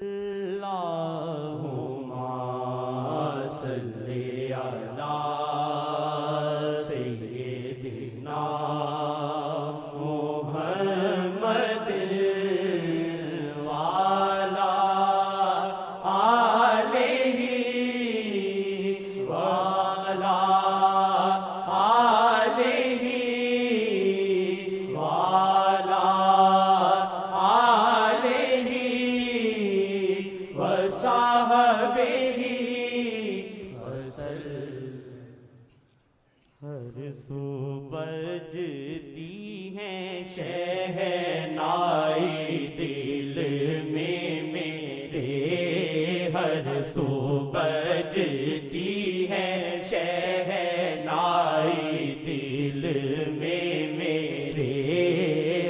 اللہم صلی علی سیدنا محمد وعلی آلہ وعلی آلہ وعلی آلہ وصحبہ وسلم۔ ہر سو بجتی ہیں شہنائی دل میں میرے، ہر سو بجتی ہے شہنائی دل میں میرے،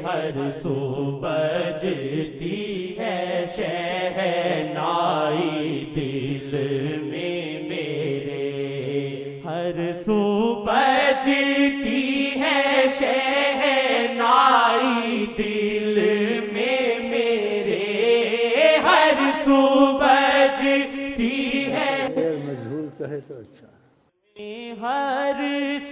ہر سو بجتی ہے شہنائی دل میں میرے، ہر سو بجتی ہے شہنائی دل میں میرے، ہر سو بجتی ہے مجھول کہے تو اچھا۔ ہر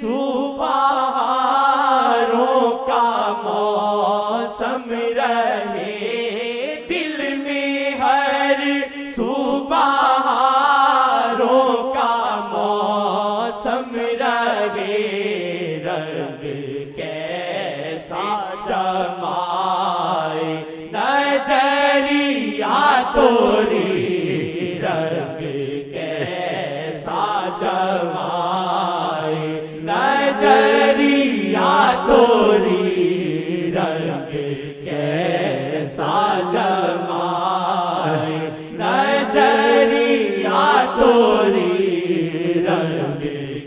سو بہاروں کا موسم رہے، دل میں ہر سو بہاروں کا موسم رہے، رنگ کیسا جمائے نظریہ توری، رنگ کیسا جمائے نظریہ توری، رنگ کیسا جمائے نظریہ توری، رنگ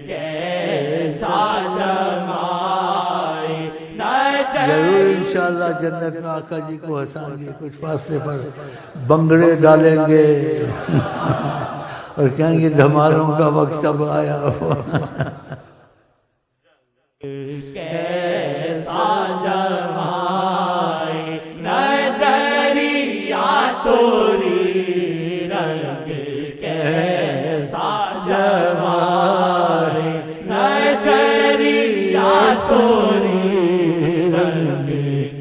کیسا جمائے ضرور انشاءاللہ جنت میں آقا جی کو ہنسائیں گے، کچھ فاصلے پر بنگڑے ڈالیں گے اور کہیں گے دھمالوں کا وقت اب آیا ہو۔ کیسا جمائے نظریہ توری، رنگ کیسا جمائے نظریہ توری، رنگ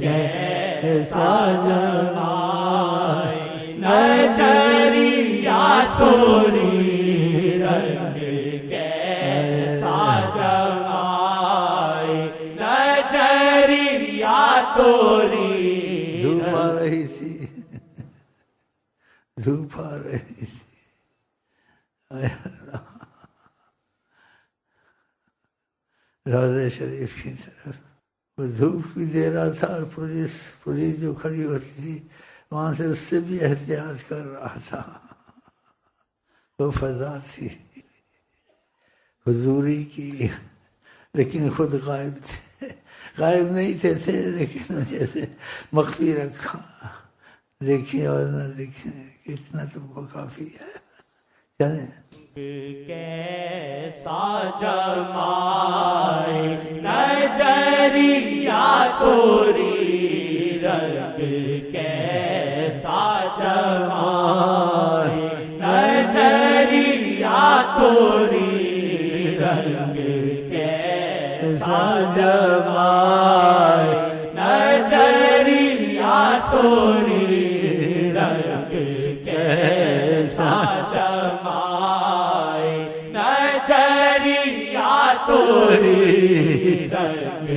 کیسا جمائے نظریہ توری، رنگ کیسا جمائے نظریہ توری۔ دھوپ آ رہی تھی، دھوپ آ رہی تھی، روضہ شریف کی طرف وہ دھوپ بھی دے رہا تھا، اور پولیس جو کھڑی ہوتی تھی وہاں سے اس سے بھی احتیاط کر رہا تھا۔ وہ فضا تھی حضوری کی، لیکن خود غائب تھے، غائب نہیں تھے لیکن جیسے مخفی رکھا، دیکھیں اور نہ دیکھیں کتنا تم کو کافی ہے۔ چلیں کیسا جمائے نظریہ توری، رنگ کیسا جمائے نظریہ توری، رنگ کیسا جمائے نظریہ توری، رنگ کیسا جمائے نظریہ توری، رنگ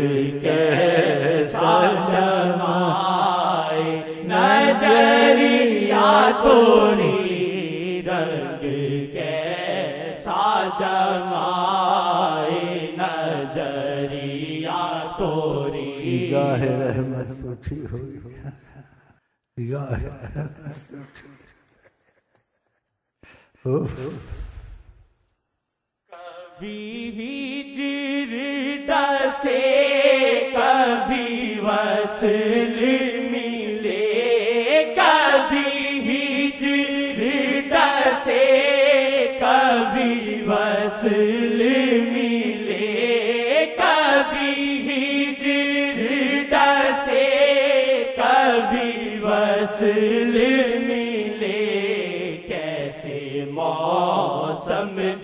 کیسا جمائے نظریہ توری، رنگ کیسا جمائے نظریہ توری۔ نگاہ رحمت اٹھی ہوئی ہے، نگاہ رحمت اٹھی ہوئی۔ کبھی ہجر ڈسے کبھی وصل ملے، کبھی ہجر ڈسے کبھی وصل ملے، کبھی ہجر ڈسے کبھی وصل ملے،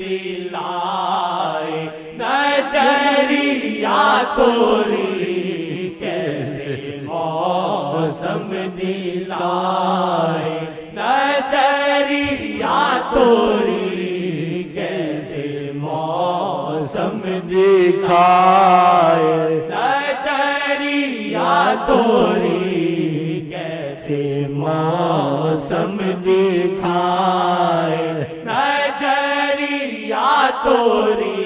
دلائے نظریہ توری کیسے موسم دلائے نظریہ توری کیسے موسم دکھائے نظریہ توری کیسے موسم دکھائے نظریہ توری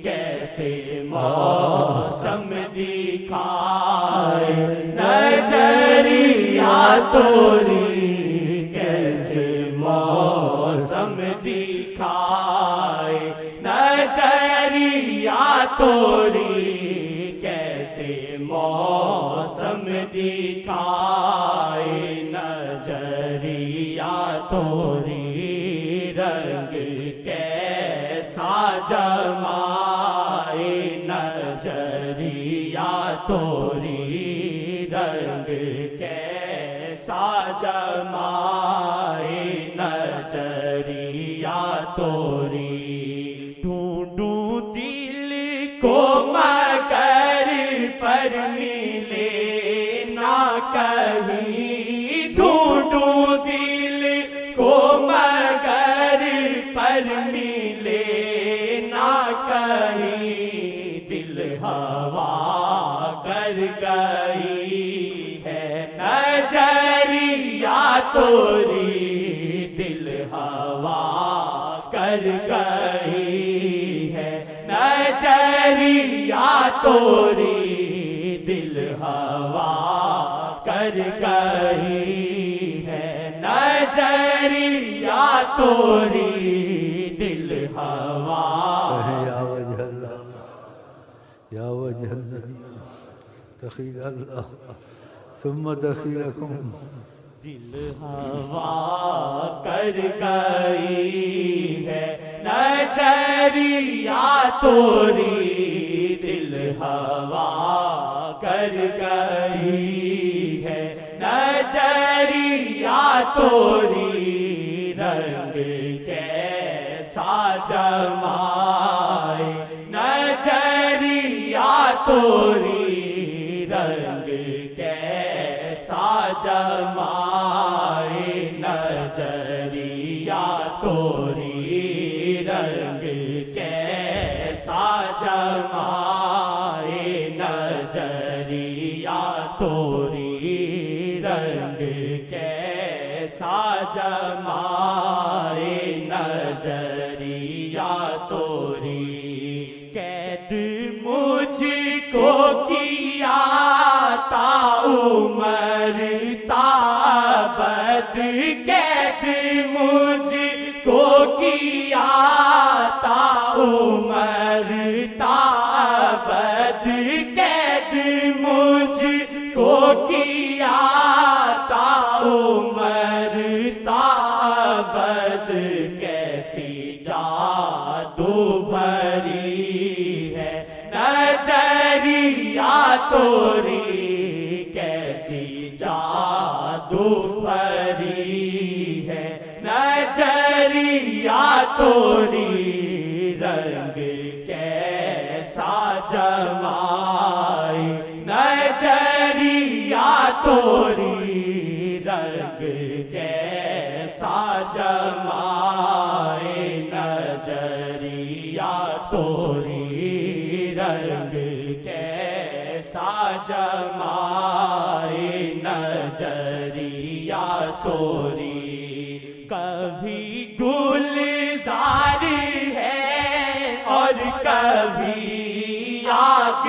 کیسے موسم دکھائے نظریہ توری کیسے موسم دکھائے نظریہ توری کیسے موسم دکھائے نظریہ توری رنگ کیسا جمائے نظریہ توری رنگ کیسا جمائے نظریہ توری ڈھونڈوں دل کو مگر پر ملے نہ کہیں ڈھونڈوں دل کو مگر پر ملے نہ کہیں دل ہوا کر گئی ہے نظریہ توری دل ہوا کر گئی ہے نظریہ توری دل ہوا کر گئی ہے نظریہ توری دل ہوا یا وجہ اللہ یا وجہ النبی دخیل اللہ ثم دخیلکم دل ہوا کر گئی ہے نظریہ توری دل ہوا کر گئی ہے نظریہ توری رنگ کیسا جمائے نظریہ توری رنگ کیسا جمائے نظریہ توری رنگ کیسا جمائے نظریہ توری رنگ کیسا جمائے نظریہ توری قید مجھ کو کیا تا عمر تا ابد قید مجھ کو کیا تا عمر تا ابد قید مجھ کو کیا تا عمر تا ابد کیسی جادو بھری ہے نظریہ توری کیسی جادو بھری ہے نظریہ توری رنگ کیسا جمائے نظریہ توری رنگ کیسا جمائے نظریہ توری رنگ کیسا جمائے نظریہ توری کبھی گلزار ہے اور کبھی آگ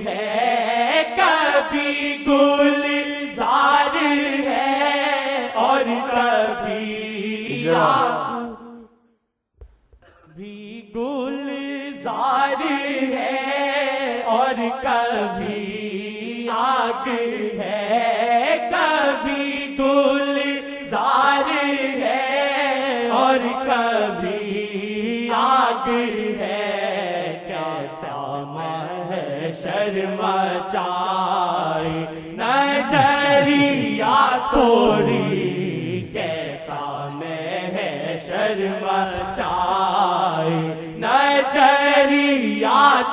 ہے کبھی گلزار ہے اور کبھی بھی گلزار ہے اور کبھی آگ ہے کبھی گلزار ہے اور کبھی آگ ہے کیسا محشر مچائے نظریہ توری کیسا محشر مچائے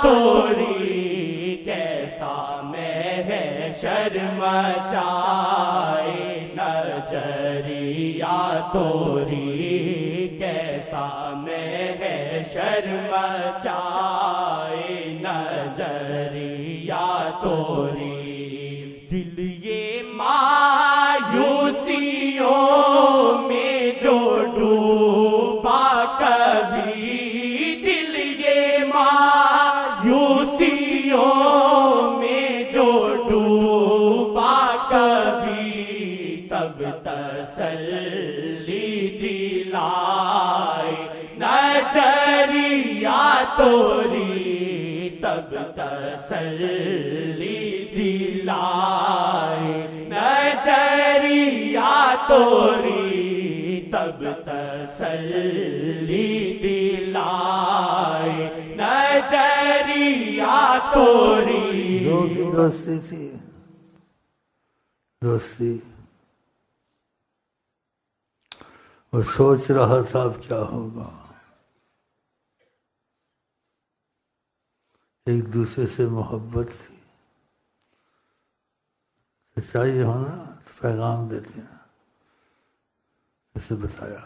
توری کیسا محشر مچائے نظریہ توری کیسا محشر مچائے نظریہ توری دل یہ مایوسیوں میں جو ڈوبا کبھی دل یہ مایوسیوں میں جو ڈوبا کبھی تب تسلی دلائے نظریہ توری تب تسلی دلائے نظریہ توری تب تسلی دلائے نظریہ توری دو کی دوستی تھی، دوستی، اور سوچ رہا تھا اب کیا ہوگا، ایک دوسرے سے محبت تھی، سچائی ہونا تو پیغام دیتے ہیں، جیسے بتایا،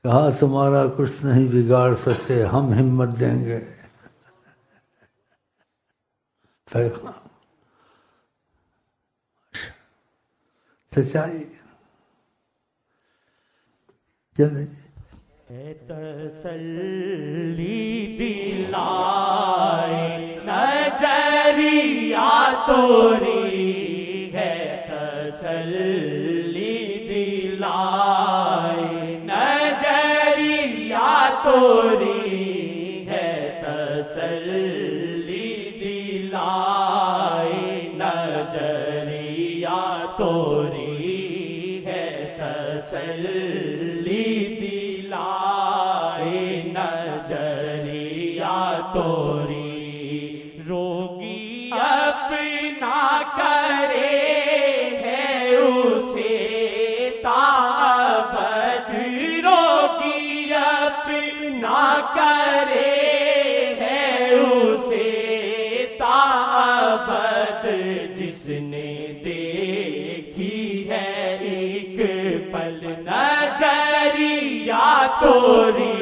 کہا تمہارا کچھ نہیں بگاڑ سکتے، ہم ہمت دیں گے، پیغام، سچائی، چلے تسلی دلائے نظریہ توری ہے تسلی دلائے نظریہ توری ہے تسلی دلائے نظریہ توری ہے تسلی نظریہ توری روگی اپنا کرے ہے اسے تابد روگی اپنا کرے ہے اسے تابد جس نے دیکھی ہے ایک پل نظریہ توری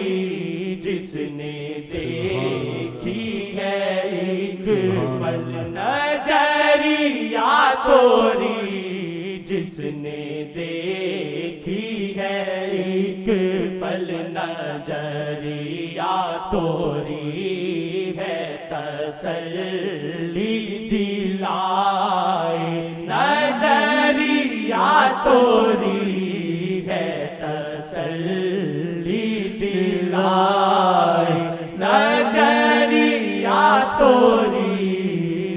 جس نے دیکھی ہے ایک پل نظریہ توری جس نے دیکھی ہے ایک پل نظریہ توری ہے تسلی دلائے نظریہ توری ہے تسلی دلائے نظریہ توری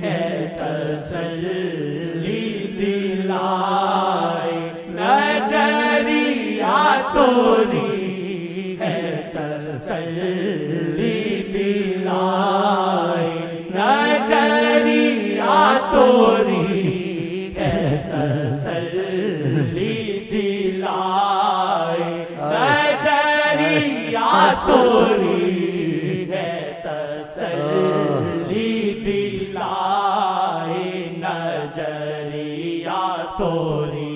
ہے تسلی دلائے نظریہ توری ہے تسلی دلائے نظریہ توری ہے تسلی دلائے نظریہ توری ہے تسلی دلائے نظریہ توری